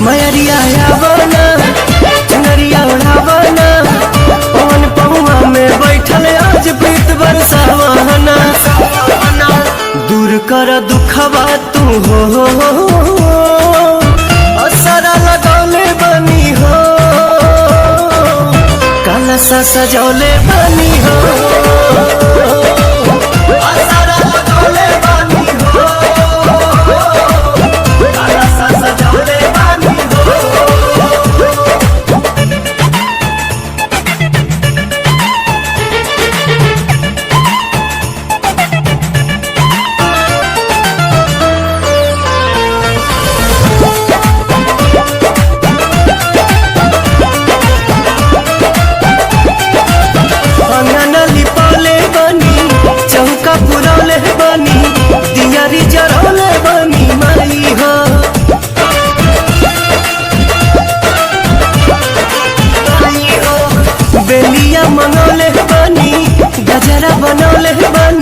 मयरिया आवना चुनरिया उड़ावना पवन पहुआ में बैठल आज प्रीत बरसावना दूर कर दुखवा तू हो असरा लगौले बनी हो काला सा सजौले बनी हो असरा लगौले बनी हो काला सा सजौले बनी हो। चौका पुरौले बनी दियारी जरौले बनी माई हो बेलिया मनौले बनी गजरा बनौले बनी